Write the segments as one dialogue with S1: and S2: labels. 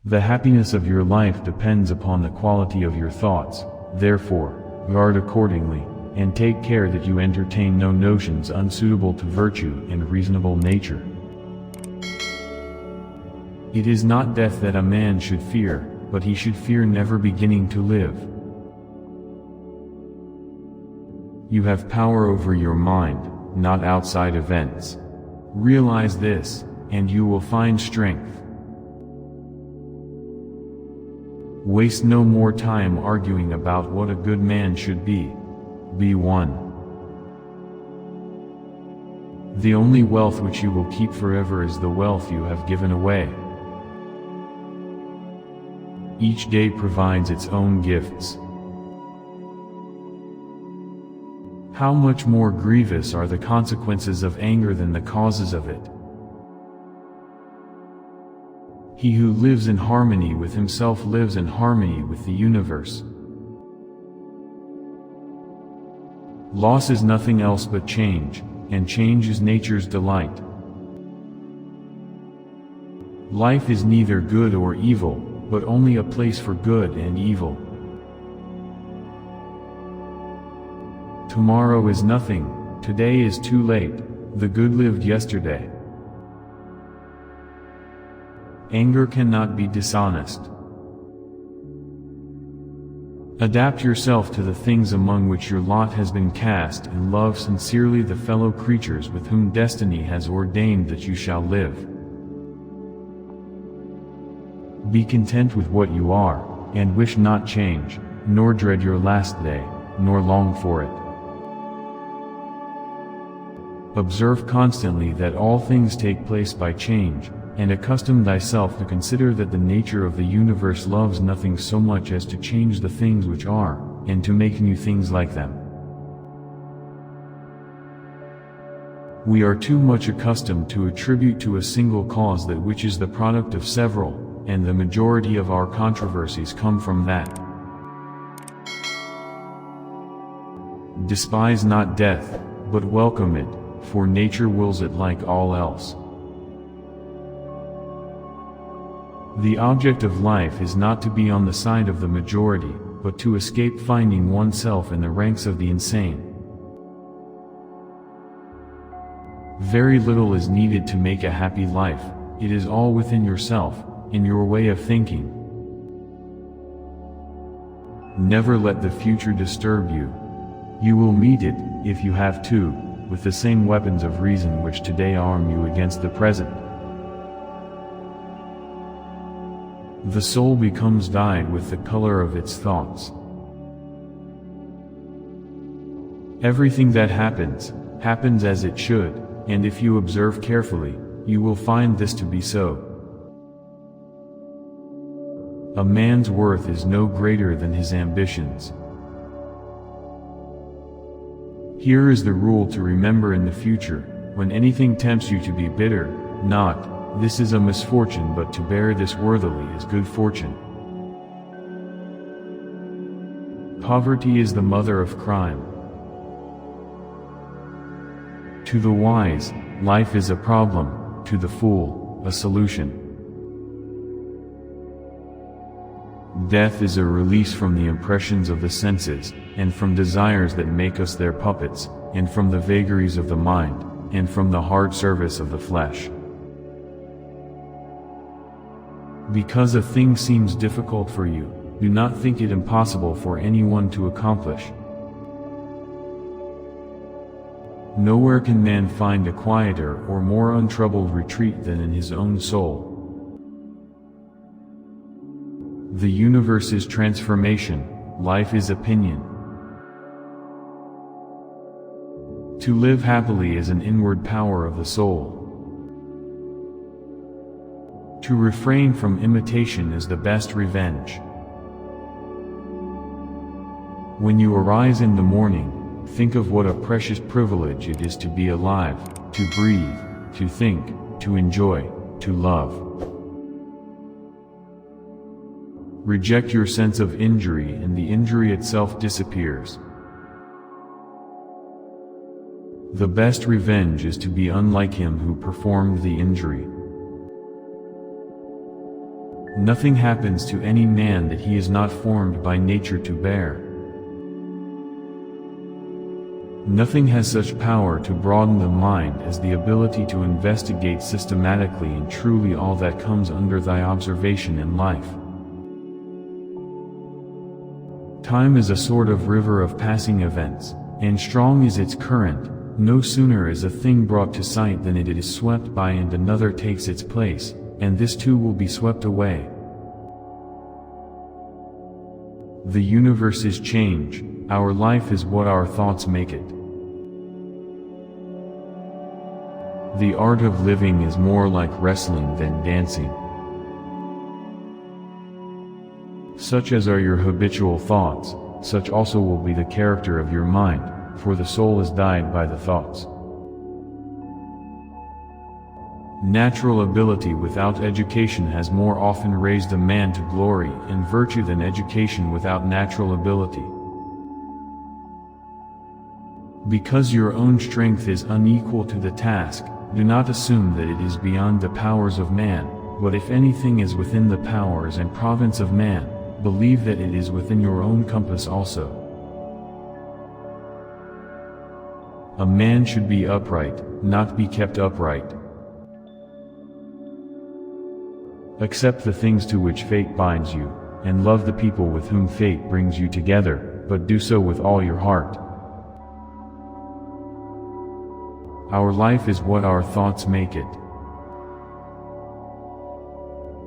S1: The happiness of your life depends upon the quality of your thoughts, therefore, guard accordingly, and take care that you entertain no notions unsuitable to virtue and reasonable nature. It is not death that a man should fear, but he should fear never beginning to live. You have power over your mind, not outside events. Realize this, and you will find strength. Waste no more time arguing about what a good man should be. Be one. The only wealth which you will keep forever is the wealth you have given away. Each day provides its own gifts. How much more grievous are the consequences of anger than the causes of it? He who lives in harmony with himself lives in harmony with the universe. Loss is nothing else but change, and change is nature's delight. Life is neither good or evil, but only a place for good and evil. Tomorrow is nothing, today is too late, the good lived yesterday. Anger cannot be dishonest. Adapt yourself to the things among which your lot has been cast, and love sincerely the fellow creatures with whom destiny has ordained that you shall live. Be content with what you are, and wish not change, nor dread your last day, nor long for it. Observe constantly that all things take place by change, and accustom thyself to consider that the nature of the universe loves nothing so much as to change the things which are, and to make new things like them. We are too much accustomed to attribute to a single cause that which is the product of several, and the majority of our controversies come from that. Despise not death, but welcome it, for nature wills it like all else. The object of life is not to be on the side of the majority, but to escape finding oneself in the ranks of the insane. Very little is needed to make a happy life, it is all within yourself, in your way of thinking. Never let the future disturb you. You will meet it, if you have to, with the same weapons of reason which today arm you against the present. The soul becomes dyed with the color of its thoughts. Everything that happens, happens as it should, and if you observe carefully, you will find this to be so. A man's worth is no greater than his ambitions. Here is the rule to remember in the future, when anything tempts you to be bitter, not, "This is a misfortune," but to bear this worthily is good fortune. Poverty is the mother of crime. To the wise, life is a problem, to the fool, a solution. Death is a release from the impressions of the senses, and from desires that make us their puppets, and from the vagaries of the mind, and from the hard service of the flesh. Because a thing seems difficult for you, do not think it impossible for anyone to accomplish. Nowhere can man find a quieter or more untroubled retreat than in his own soul. The universe is transformation, life is opinion. To live happily is an inward power of the soul. To refrain from imitation is the best revenge. When you arise in the morning, think of what a precious privilege it is to be alive, to breathe, to think, to enjoy, to love. Reject your sense of injury and the injury itself disappears. The best revenge is to be unlike him who performed the injury. Nothing happens to any man that he is not formed by nature to bear. Nothing has such power to broaden the mind as the ability to investigate systematically and truly all that comes under thy observation in life. Time is a sort of river of passing events, and strong is its current. No sooner is a thing brought to sight than it is swept by and another takes its place, and this too will be swept away. The universe is change, our life is what our thoughts make it. The art of living is more like wrestling than dancing. Such as are your habitual thoughts, such also will be the character of your mind, for the soul is dyed by the thoughts. Natural ability without education has more often raised a man to glory and virtue than education without natural ability. Because your own strength is unequal to the task, do not assume that it is beyond the powers of man, but if anything is within the powers and province of man, believe that it is within your own compass also. A man should be upright, not be kept upright. Accept the things to which fate binds you, and love the people with whom fate brings you together, but do so with all your heart. Our life is what our thoughts make it.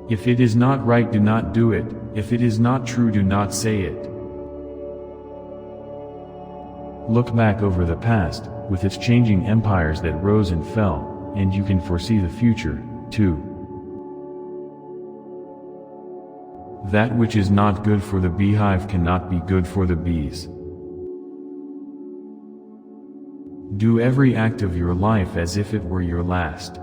S1: If it is not right, do not do it. If it is not true, do not say it. Look back over the past, with its changing empires that rose and fell, and you can foresee the future, too. That which is not good for the beehive cannot be good for the bees. Do every act of your life as if it were your last.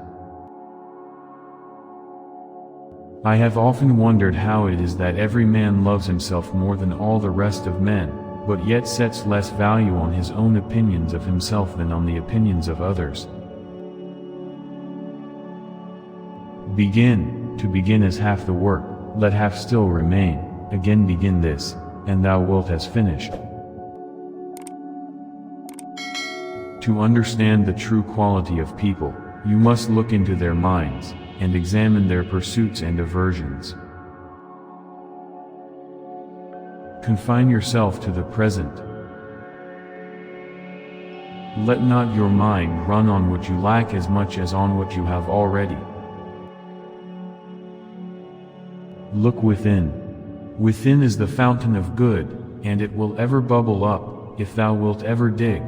S1: I have often wondered how it is that every man loves himself more than all the rest of men, but yet sets less value on his own opinions of himself than on the opinions of others. To begin is half the work, let half still remain, again begin this, and thou wilt has finished. To understand the true quality of people, you must look into their minds, and examine their pursuits and aversions. Confine yourself to the present. Let not your mind run on what you lack as much as on what you have already. Look within. Within is the fountain of good, and it will ever bubble up, if thou wilt ever dig.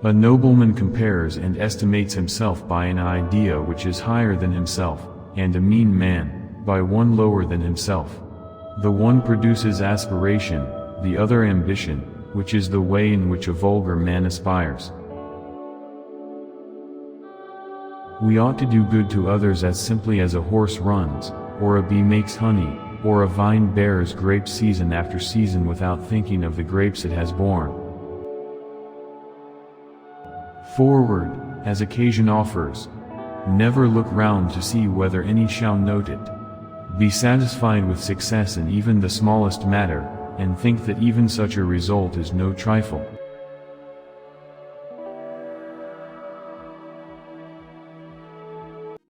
S1: A nobleman compares and estimates himself by an idea which is higher than himself, and a mean man, by one lower than himself. The one produces aspiration, the other ambition, which is the way in which a vulgar man aspires. We ought to do good to others as simply as a horse runs, or a bee makes honey, or a vine bears grapes season after season without thinking of the grapes it has borne. Forward, as occasion offers. Never look round to see whether any shall note it. Be satisfied with success in even the smallest matter, and think that even such a result is no trifle.